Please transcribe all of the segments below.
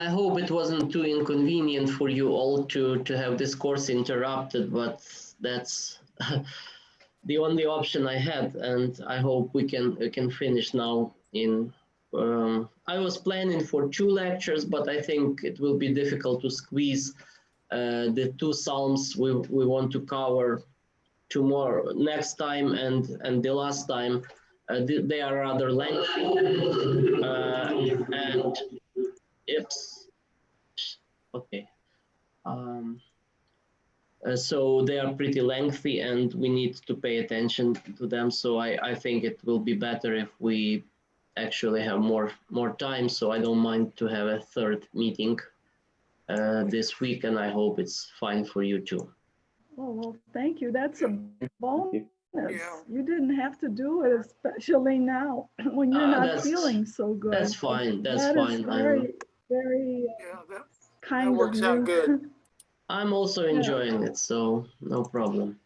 I hope it wasn't too inconvenient for you all to have this course interrupted, but that's the only option I had, and I hope we can finish now. I was planning for 2 lectures, but I think it will be difficult to squeeze the 2 psalms we want to cover tomorrow, next time, and the last time. They are rather lengthy, and oops, okay. Um, so they are pretty lengthy and we need to pay attention to them. So I think it will be better if we actually have more time. So I don't mind to have a third meeting this week, and I hope it's fine for you too. Oh, well, thank you. That's a bonus. Yeah. You didn't have to do it, especially now when you're not feeling so good. That's fine. That's That is fine. very, very Yeah, that kind of works out you. good. I'm also enjoying it, so no problem.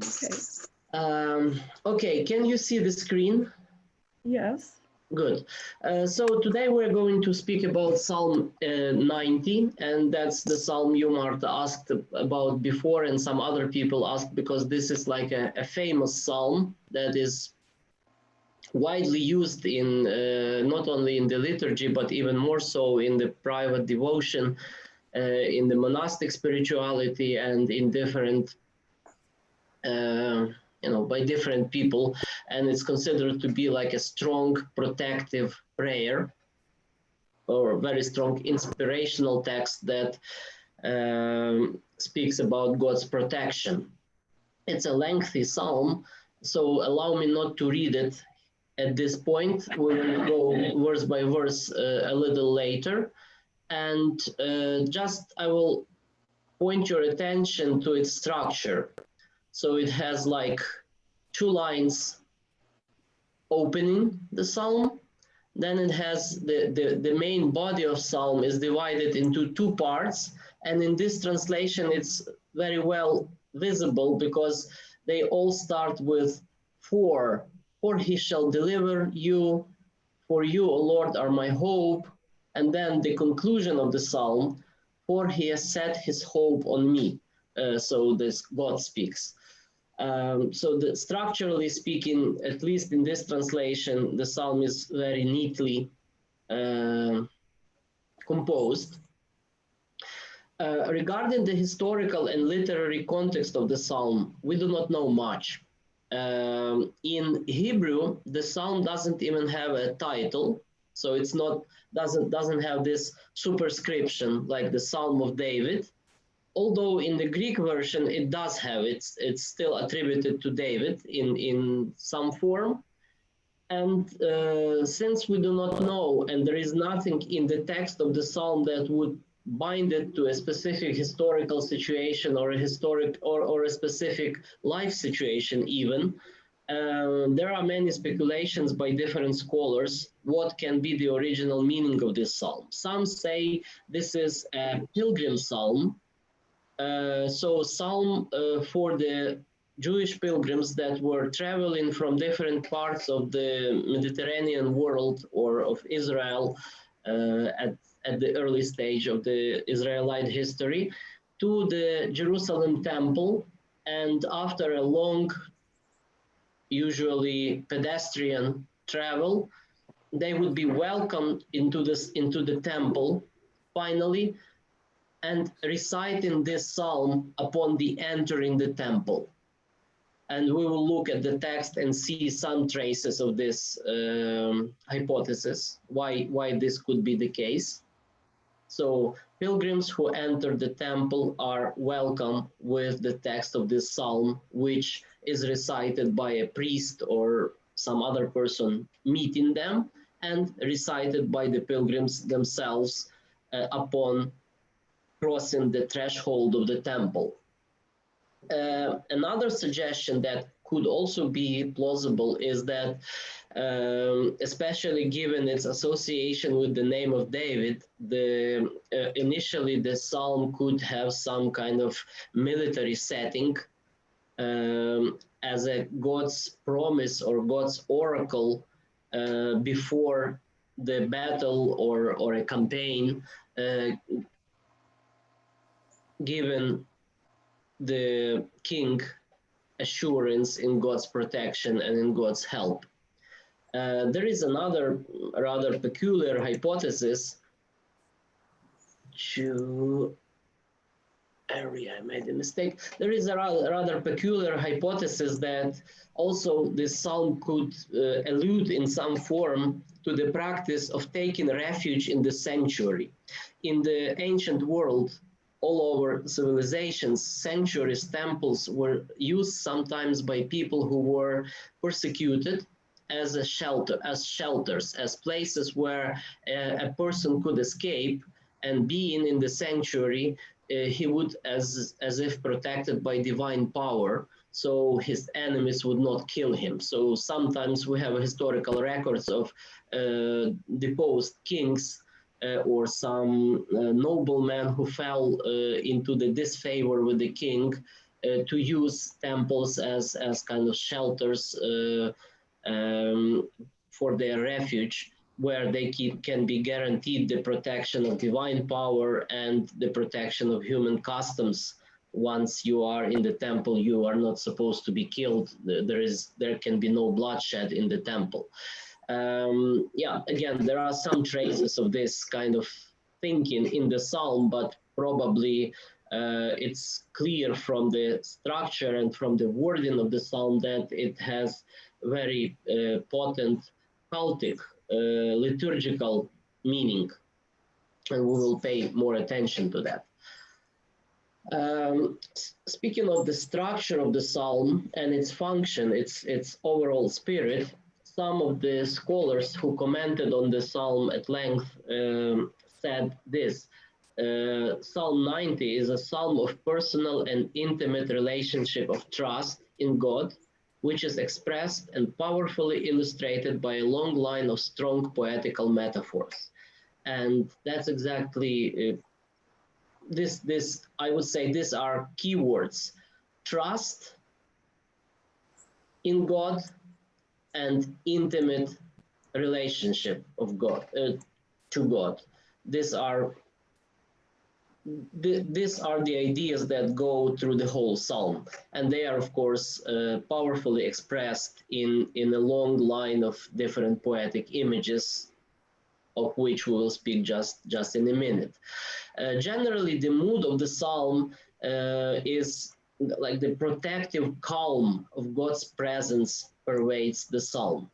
Okay. Okay, can you see the screen? Yes. Good. So today we're going to speak about Psalm 90, and that's the psalm you, Martha, asked about before, and some other people asked, because this is like a famous psalm that is widely used in not only in the liturgy, but even more so in the private devotion, in the monastic spirituality, and in different by different people, and it's considered to be like a strong protective prayer or a very strong inspirational text that speaks about God's protection. It's a lengthy psalm, so allow me not to read it at this point. We will go verse by verse a little later, and just I will point your attention to its structure. So it has like 2 lines opening the psalm. Then it has the main body of psalm is divided into 2 parts. And in this translation, it's very well visible because they all start with for he shall deliver you, for you, O Lord, are my hope. And then the conclusion of the psalm, for he has set his hope on me. So this God speaks. So structurally speaking, at least in this translation, the psalm is very neatly composed. Regarding the historical and literary context of the psalm, we do not know much. In Hebrew, the psalm doesn't even have a title, so it's not doesn't have this superscription like the Psalm of David. Although in the Greek version it does have it's still attributed to David in some form. And since we do not know, and there is nothing in the text of the psalm that would bind it to a specific historical situation or a specific life situation even, there are many speculations by different scholars what can be the original meaning of this psalm. Some say this is a pilgrim psalm, so psalm for the Jewish pilgrims that were traveling from different parts of the Mediterranean world or of Israel at the early stage of the Israelite history to the Jerusalem temple. And after a long, usually pedestrian travel, they would be welcomed into the temple finally, and reciting this psalm upon the entering the temple. And we will look at the text and see some traces of this hypothesis, why this could be the case. So pilgrims who enter the temple are welcome with the text of this psalm, which is recited by a priest or some other person meeting them, and recited by the pilgrims themselves upon crossing the threshold of the temple. Another suggestion that could also be plausible is that, especially given its association with the name of David, initially the psalm could have some kind of military setting as a God's promise or God's oracle before the battle or a campaign uh, given the king assurance in God's protection and in God's help. There is another rather peculiar hypothesis to area. I made a mistake. There is a rather peculiar hypothesis that also this psalm could allude in some form to the practice of taking refuge in the sanctuary. In the ancient world, all over civilizations, sanctuaries, temples were used sometimes by people who were persecuted as a shelter, as shelters, as places where a person could escape, and being in the sanctuary, he would, as if protected by divine power, so his enemies would not kill him. So sometimes we have historical records of deposed kings or some noblemen who fell into the disfavor with the king to use temples as kind of shelters for their refuge, where they can be guaranteed the protection of divine power and the protection of human customs. Once you are in the temple, you are not supposed to be killed. There can be no bloodshed in the temple. Yeah, again, there are some traces of this kind of thinking in the psalm, but probably it's clear from the structure and from the wording of the psalm that it has very potent cultic liturgical meaning, and we will pay more attention to that. Speaking of the structure of the psalm and its function, its overall spirit, some of the scholars who commented on the psalm at length said this. Psalm 90 is a psalm of personal and intimate relationship of trust in God, which is expressed and powerfully illustrated by a long line of strong poetical metaphors. And that's exactly this, I would say, these are keywords: trust in God and intimate relationship of God to God. These are the ideas that go through the whole psalm, and they are, of course, powerfully expressed in a long line of different poetic images, of which we will speak just in a minute. Generally, the mood of the psalm is like the protective calm of God's presence pervades the psalm.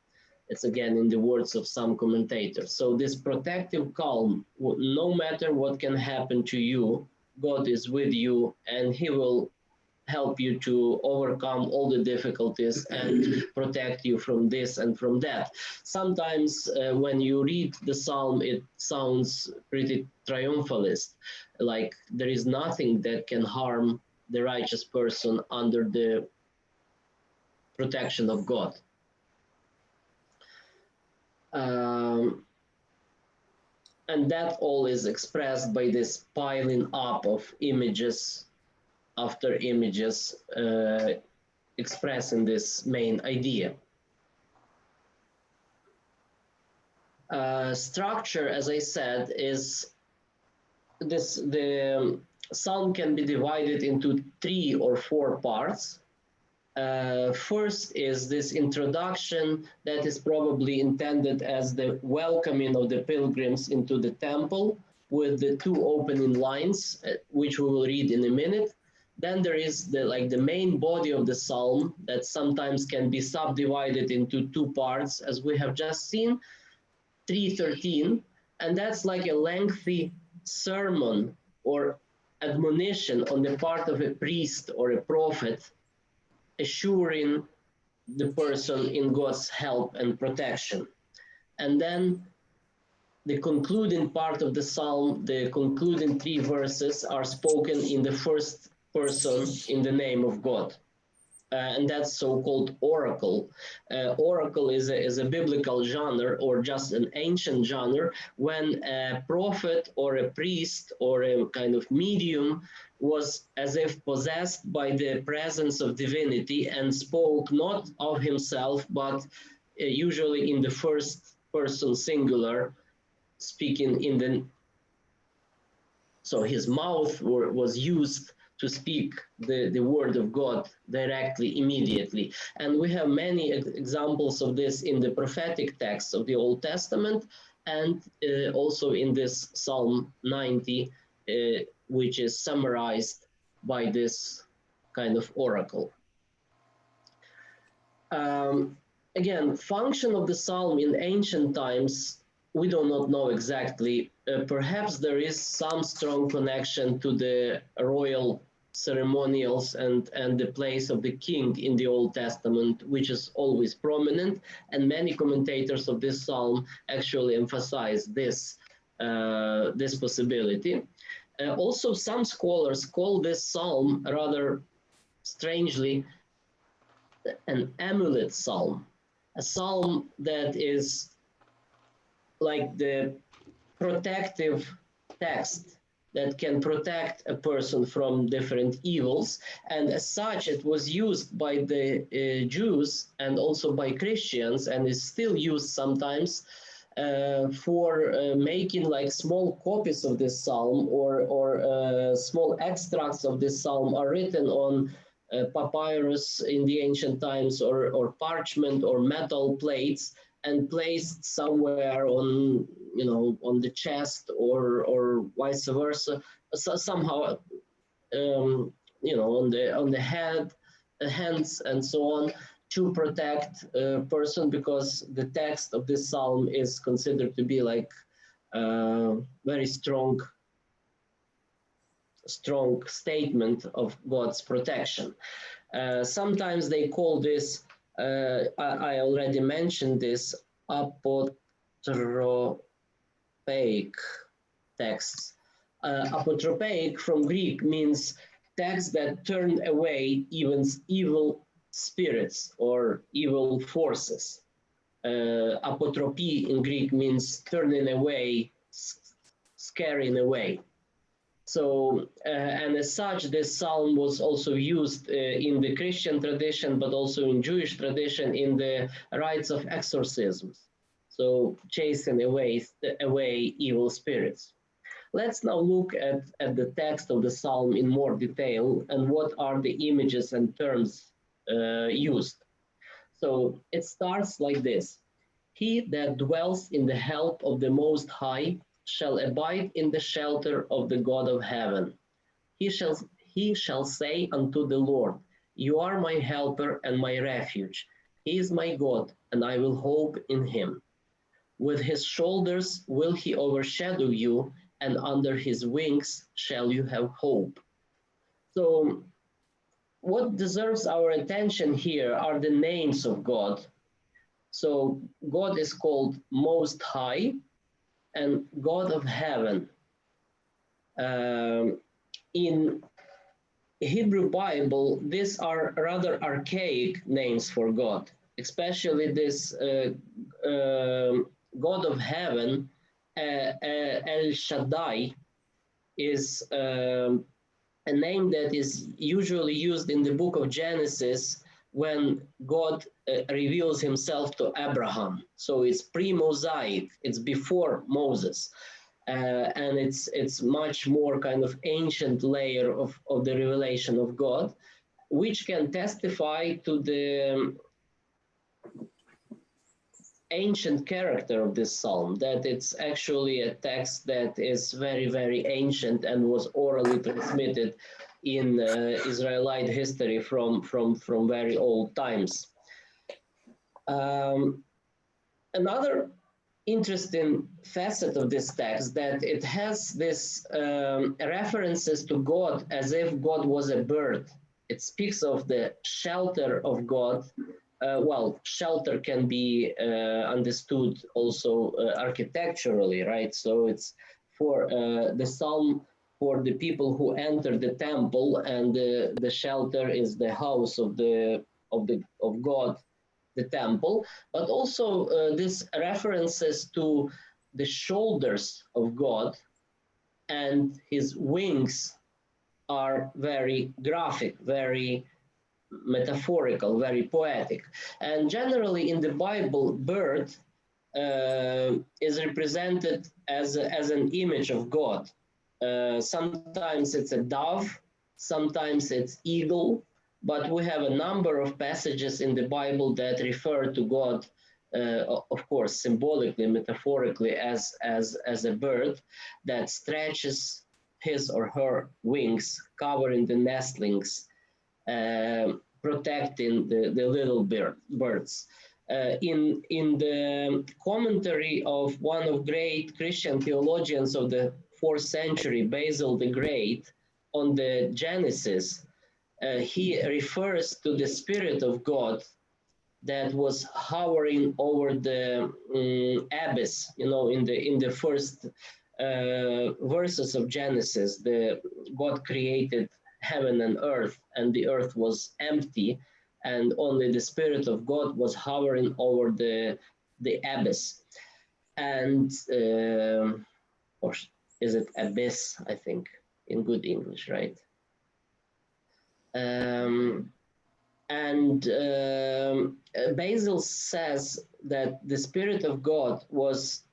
It's again in the words of some commentators. So this protective calm, no matter what can happen to you, God is with you and he will help you to overcome all the difficulties and protect you from this and from that. Sometimes when you read the psalm, it sounds pretty triumphalist, like there is nothing that can harm the righteous person under the protection of God. And that all is expressed by this piling up of images after images expressing this main idea. Structure, as I said, is this: the psalm can be divided into 3 or 4 parts. First is this introduction that is probably intended as the welcoming of the pilgrims into the temple, with the 2 opening lines, which we will read in a minute. Then there is the main body of the psalm that sometimes can be subdivided into 2 parts, as we have just seen, 3:13, and that's like a lengthy sermon or admonition on the part of a priest or a prophet, assuring the person in God's help and protection. And then the concluding part of the psalm, the concluding 3 verses, are spoken in the first person in the name of God. And that's so-called oracle. Oracle is a biblical genre, or just an ancient genre, when a prophet or a priest or a kind of medium was as if possessed by the presence of divinity and spoke not of himself, but usually in the first person singular, speaking in the So his mouth was used to speak the word of God directly, immediately. And we have many examples of this in the prophetic texts of the Old Testament, and also in this Psalm 90, which is summarized by this kind of oracle. Again, function of the psalm in ancient times, we do not know exactly. Perhaps there is some strong connection to the royal ceremonials and the place of the king in the Old Testament, which is always prominent. And many commentators of this psalm actually emphasize this, this possibility. Also, some scholars call this psalm rather strangely an amulet psalm, a psalm that is like the protective text that can protect a person from different evils. And as such, it was used by the Jews and also by Christians, and is still used sometimes for making like small copies of this psalm, or small extracts of this psalm are written on papyrus in the ancient times, or parchment or metal plates, and placed somewhere on, you know, on the chest, or vice versa, so somehow, you know, on the head, hands, and so on, to protect a person, because the text of this psalm is considered to be like very strong statement of God's protection. Sometimes they call this, I already mentioned this, apotropaic texts. Apotropaic from Greek means texts that turn away even evil spirits or evil forces. Apotropy in Greek means turning away, scaring away. So, and as such, this psalm was also used in the Christian tradition, but also in Jewish tradition in the rites of exorcisms. So, chasing away evil spirits. Let's now look at the text of the psalm in more detail, and what are the images and terms used. So, it starts like this. He that dwells in the help of the Most High shall abide in the shelter of the God of heaven. He shall say unto the Lord, You are my helper and my refuge. He is my God, and I will hope in him. With his shoulders will he overshadow you, and under his wings shall you have hope. So, what deserves our attention here are the names of God. So, God is called Most High and God of Heaven. In Hebrew Bible, these are rather archaic names for God, especially this God of Heaven, El Shaddai, is a name that is usually used in the book of Genesis when God reveals himself to Abraham. So it's pre-Mosaic, it's before Moses. And it's much more kind of ancient layer of the revelation of God, which can testify to the ancient character of this psalm, that it's actually a text that is very, very ancient and was orally transmitted in Israelite history from very old times. Another interesting facet of this text, that it has this references to God as if God was a bird. It speaks of the shelter of God. Well, shelter can be understood also architecturally, right? So it's for the psalm for the people who enter the temple, and the shelter is the house of God, the temple. But also this references to the shoulders of God, and his wings are very graphic, very metaphorical, very poetic. And generally in the Bible, bird is represented as an image of God. Sometimes it's a dove, sometimes it's eagle, but we have a number of passages in the Bible that refer to God, of course, symbolically, metaphorically, as a bird that stretches his or her wings, covering the nestlings, protecting the little birds. In the commentary of one of great Christian theologians of the 4th century, Basil the Great, on the Genesis, he refers to the Spirit of God that was hovering over the abyss. You know, in the first verses of Genesis, God created heaven and the earth was empty, and only the Spirit of God was hovering over the abyss. And or is it abyss? I think in good English, right? Basil says that the Spirit of God was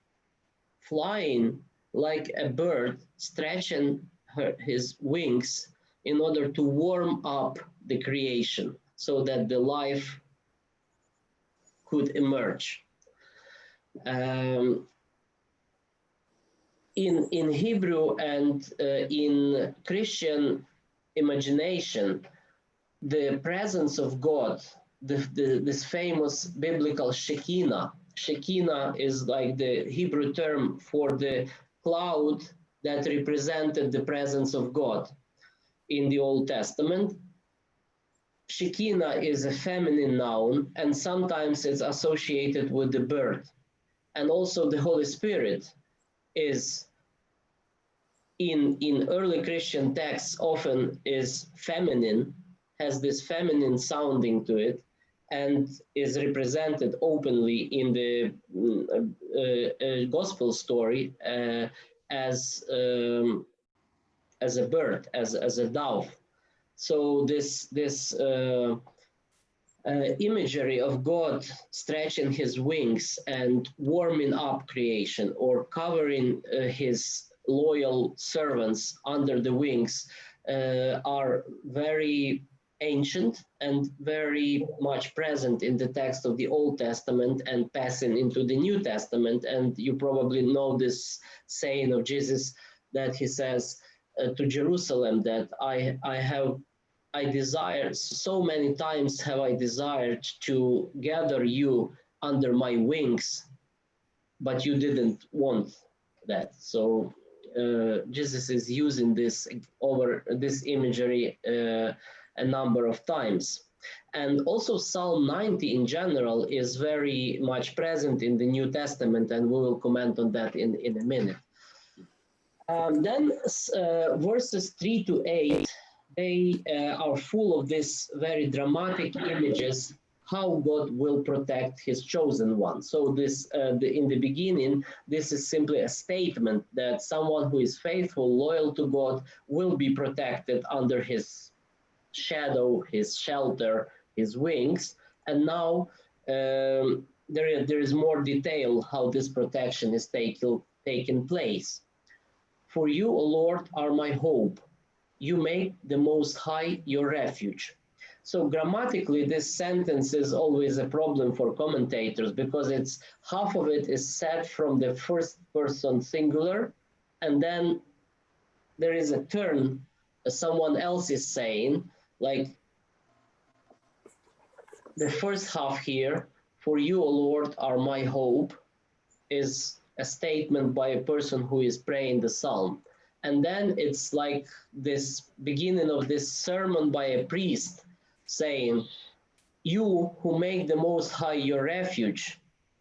flying like a bird, stretching his wings in order to warm up the creation so that the life could emerge. In Hebrew and in Christian imagination, the presence of God, this famous biblical Shekinah. Shekinah is like the Hebrew term for the cloud that represented the presence of God in the Old Testament. Shekinah is a feminine noun, and sometimes it's associated with the bird. And also the Holy Spirit is in early Christian texts often is feminine, has this feminine sounding to it, and is represented openly in the gospel story as a bird, as a dove. So this imagery of God stretching his wings and warming up creation, or covering his loyal servants under the wings, are very ancient and very much present in the text of the Old Testament and passing into the New Testament. And you probably know this saying of Jesus that he says to Jerusalem that I desire, so many times have I desired to gather you under my wings, but you didn't want that. So Jesus is using this imagery a number of times. And also Psalm 90 in general is very much present in the New Testament, and we will comment on that in a minute. Then verses 3 to 8, they are full of these very dramatic images, how God will protect his chosen one. So this, in the beginning, this is simply a statement that someone who is faithful, loyal to God, will be protected under his shadow, his shelter, his wings. And now there is more detail how this protection is taking place. For you, O Lord, are my hope. You make the Most High your refuge. So grammatically, this sentence is always a problem for commentators, because it's half of it is said from the first person singular, and then there is a turn, someone else is saying, like the first half here, for you, O Lord, are my hope, is a statement by a person who is praying the psalm. And then it's like this beginning of this sermon by a priest saying, you who make the Most High your refuge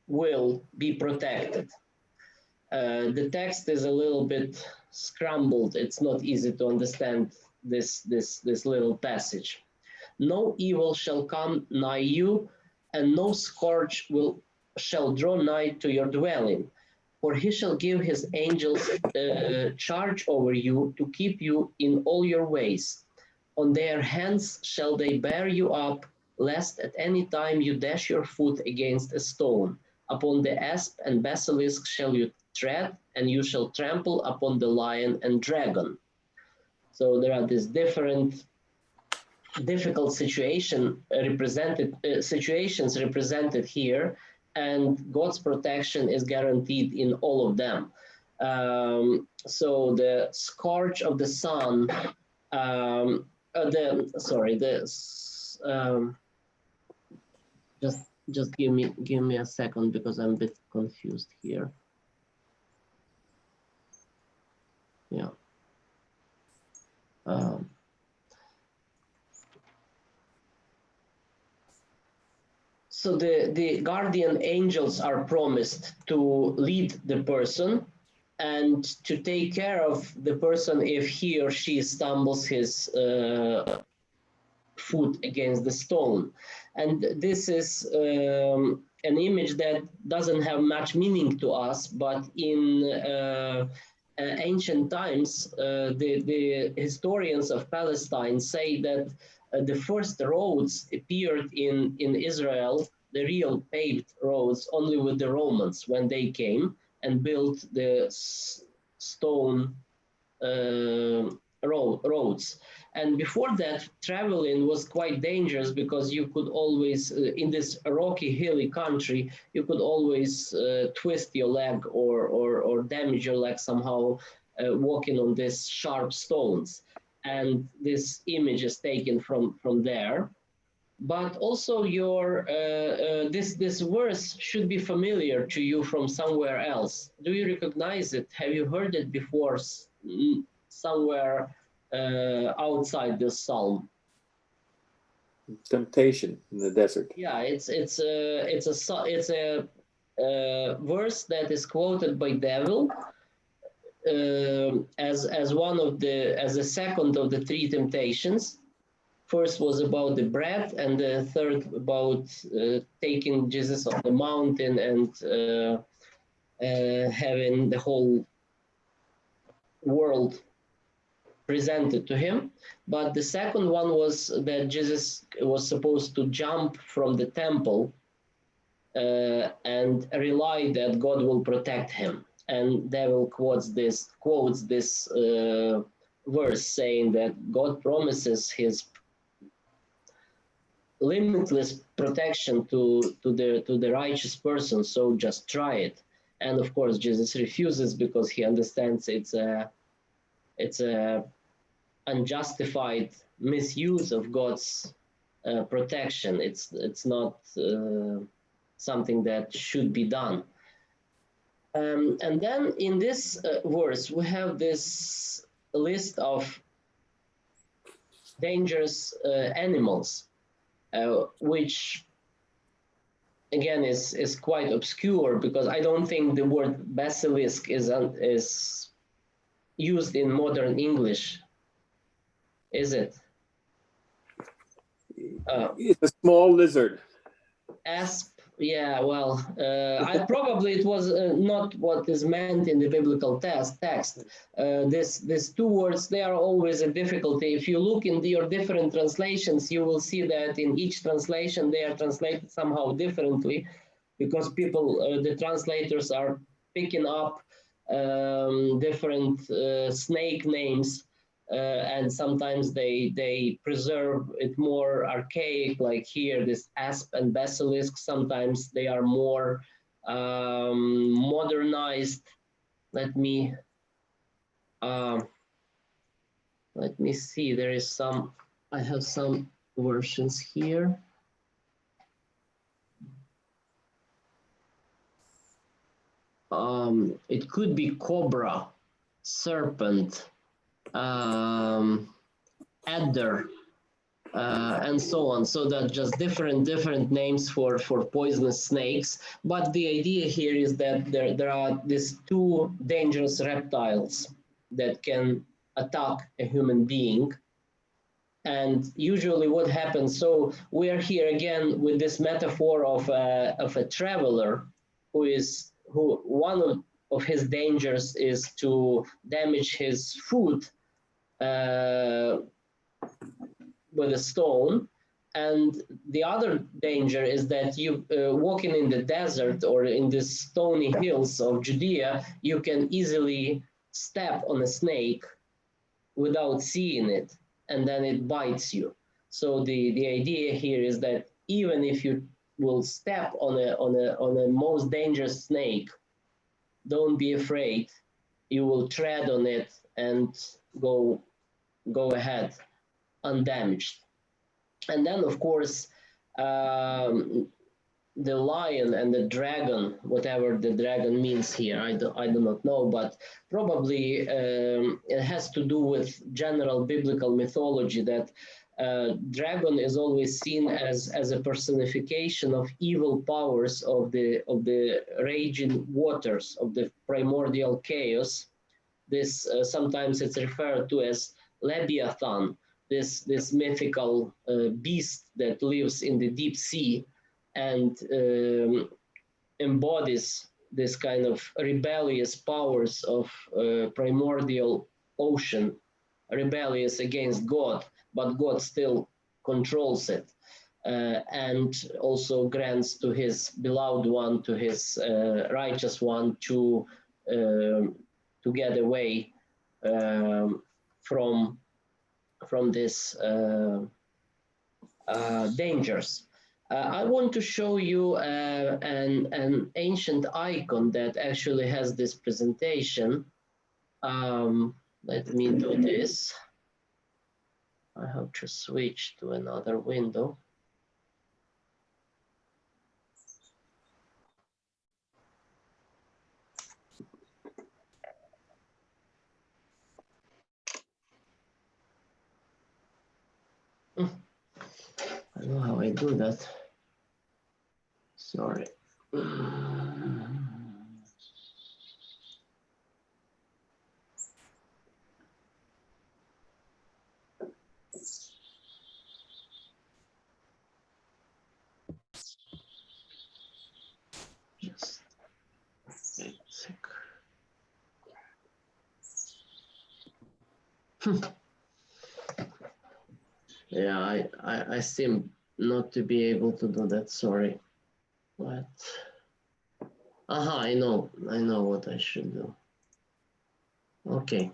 will be protected. The text is a little bit scrambled. It's not easy to understand this little passage. No evil shall come nigh you, and no scourge shall draw nigh to your dwelling. For he shall give his angels charge over you to keep you in all your ways. On their hands shall they bear you up, lest at any time you dash your foot against a stone. Upon the asp and basilisk shall you tread, and you shall trample upon the lion and dragon. So there are these different difficult situations represented here, and God's protection is guaranteed in all of them. So the scourge of the sun, just give me a second because I'm a bit confused here. Yeah. So the guardian angels are promised to lead the person and to take care of the person if he or she stumbles his foot against the stone. And this is an image that doesn't have much meaning to us, but in ancient times, the historians of Palestine say that the first roads appeared in Israel, the real paved roads, only with the Romans when they came and built the stone roads. And before that, traveling was quite dangerous because you could always, in this rocky, hilly country, you could always twist your leg or damage your leg somehow walking on these sharp stones. And this image is taken from there. But also your this verse should be familiar to you from somewhere else. Do you recognize it? Have you heard it before somewhere outside this psalm? Temptation in the desert. Yeah, it's a verse that is quoted by Devil as one of the second of the three temptations. First was about the bread, and the third about taking Jesus off the mountain and having the whole world presented to him. But the second one was that Jesus was supposed to jump from the temple and rely that God will protect him. And Devil quotes this verse saying that God promises his limitless protection to the righteous person, so just try it. And of course Jesus refuses because he understands it's a unjustified misuse of God's protection. It's not something that should be done. And then in this verse we have this list of dangerous animals, which again is quite obscure because I don't think the word basilisk is used in modern English, is it? It's a small lizard. Asp, yeah, well, it was not what is meant in the biblical text. These two words, they are always a difficulty. If you look in your different translations, you will see that in each translation they are translated somehow differently because the translators are picking up different snake names. And sometimes they preserve it more archaic, like here, this asp and basilisk. Sometimes they are more modernized. Let me see. I have some versions here. It could be cobra, serpent, adder, and so on. So that just different names for poisonous snakes. But the idea here is that there are these two dangerous reptiles that can attack a human being. And usually what happens, so we are here again with this metaphor of a traveler who one of his dangers is to damage his foot with a stone, And the other danger is that you walking in the desert or in the stony hills of Judea, you can easily step on a snake without seeing it, and then it bites you. So the idea here is that even if you will step on a most dangerous snake, don't be afraid. You will tread on it and go ahead undamaged. And then, of course, the lion and the dragon, whatever the dragon means here, I do not know, but probably it has to do with general biblical mythology that dragon is always seen as a personification of evil powers of the raging waters of the primordial chaos. This sometimes it's referred to as Leviathan, this mythical beast that lives in the deep sea and embodies this kind of rebellious powers of primordial ocean, rebellious against God, but God still controls it. And also grants to his beloved one, to his righteous one, to get away from this dangers. I want to show you an ancient icon that actually has this presentation. Let me do this. I have to switch to another window. I don't know how I do that. Sorry. Just wait a sec. Yeah, I seem not to be able to do that, sorry. But aha, I know what I should do. Okay.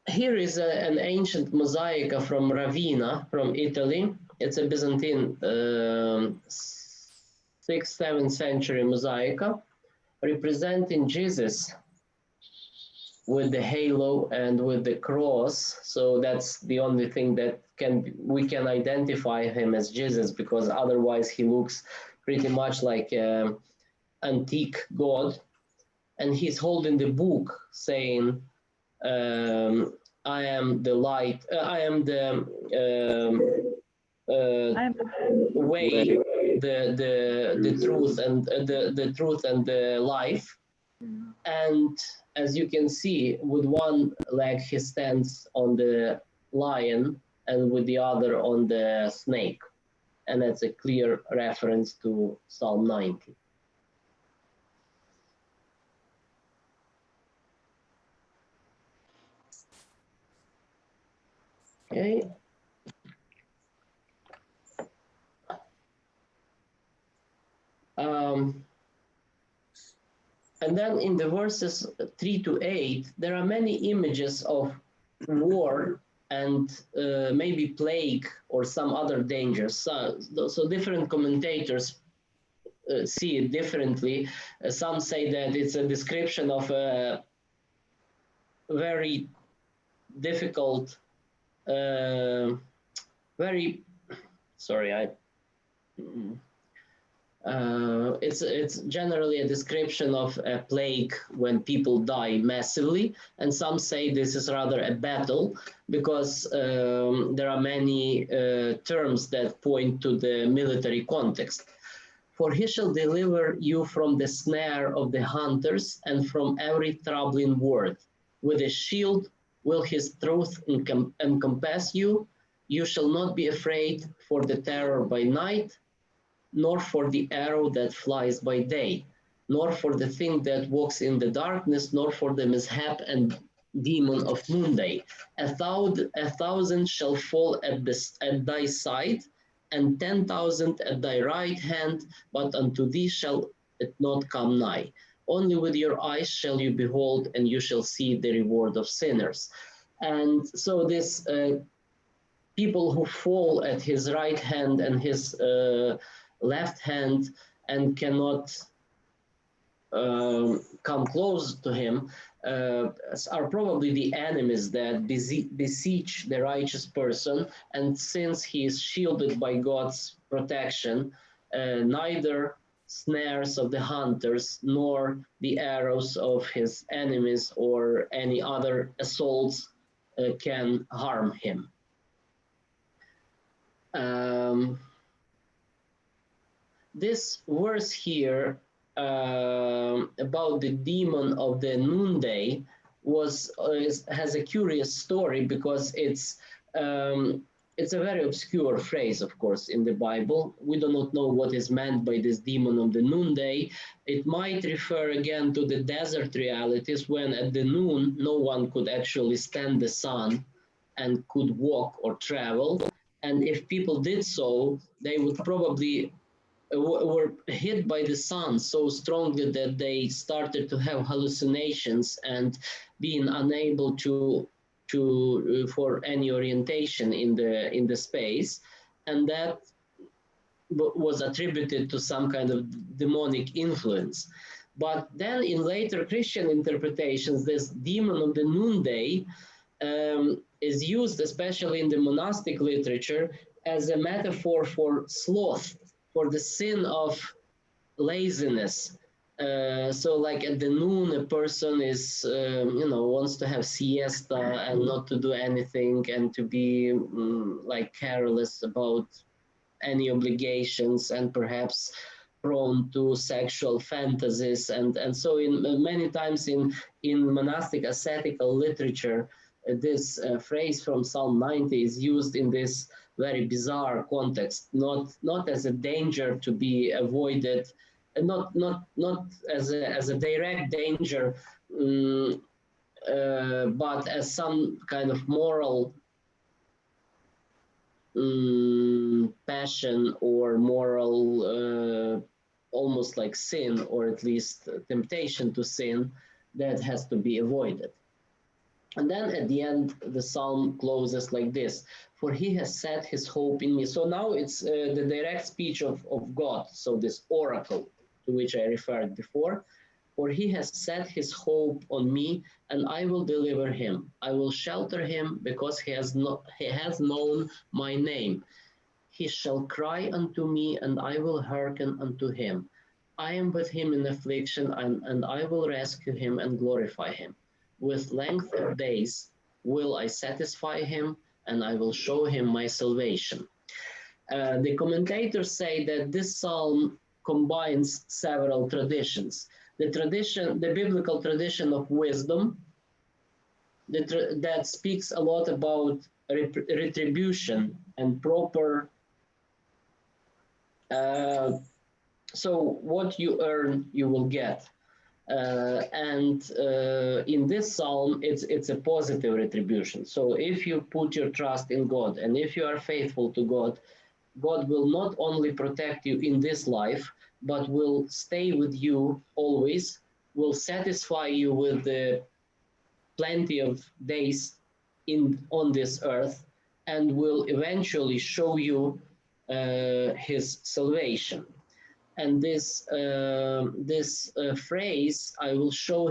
Here is an ancient mosaic from Ravenna, from Italy. It's a Byzantine 6th, 7th century mosaic representing Jesus with the halo and with the cross. So that's the only thing that we can identify him as Jesus, because otherwise he looks pretty much like an antique god. And he's holding the book saying, I am the light, I am the way, the truth, and the truth and the life. And as you can see, with one leg he stands on the lion and with the other on the snake. And that's a clear reference to Psalm 90. Okay. And then in the verses 3 to 8, there are many images of war and maybe plague or some other dangers. So different commentators see it differently. Some say that it's a description of a very difficult, it's generally a description of a plague when people die massively, and some say this is rather a battle, because there are many terms that point to the military context. For he shall deliver you from the snare of the hunters and from every troubling word. With a shield will his truth encompass you. You shall not be afraid for the terror by night, nor for the arrow that flies by day, nor for the thing that walks in the darkness, nor for the mishap and demon of noonday. A thousand shall fall at thy side, and 10,000 at thy right hand, but unto thee shall it not come nigh. Only with your eyes shall you behold, and you shall see the reward of sinners. And so this people who fall at his right hand and his left hand and cannot come close to him are probably the enemies that beseech the righteous person. And since he is shielded by God's protection, neither snares of the hunters nor the arrows of his enemies or any other assaults can harm him. This verse here about the demon of the noonday has a curious story, because it's a very obscure phrase, of course, in the Bible. We do not know what is meant by this demon of the noonday. It might refer again to the desert realities, when at the noon no one could actually stand the sun and could walk or travel. And if people did so, they would probably were hit by the sun so strongly that they started to have hallucinations and being unable to for any orientation in the space, and that was attributed to some kind of demonic influence. But then in later Christian interpretations, this demon of the noonday is used, especially in the monastic literature, as a metaphor for sloth, for the sin of laziness. So like at the noon, a person is, wants to have siesta and not to do anything, and to be like careless about any obligations, and perhaps prone to sexual fantasies. And so in many times in monastic ascetical literature, this phrase from Psalm 90 is used in this very bizarre context, not as a danger to be avoided, not as a direct danger, but as some kind of moral passion or moral, almost like sin, or at least temptation to sin, that has to be avoided. And then at the end, the psalm closes like this: for he has set his hope in me. So now it's the direct speech of God. So this oracle to which I referred before: for he has set his hope on me, and I will deliver him. I will shelter him, because he has known my name. He shall cry unto me, and I will hearken unto him. I am with him in affliction, and I will rescue him and glorify him. With length of days will I satisfy him, and I will show him my salvation. The commentators say that this psalm combines several traditions. The biblical tradition of wisdom, that speaks a lot about retribution and proper. So what you earn, you will get. And in this psalm, it's a positive retribution. So if you put your trust in God, and if you are faithful to God, God will not only protect you in this life, but will stay with you always, will satisfy you with the plenty of days on this earth, and will eventually show you his salvation. And this phrase, I will show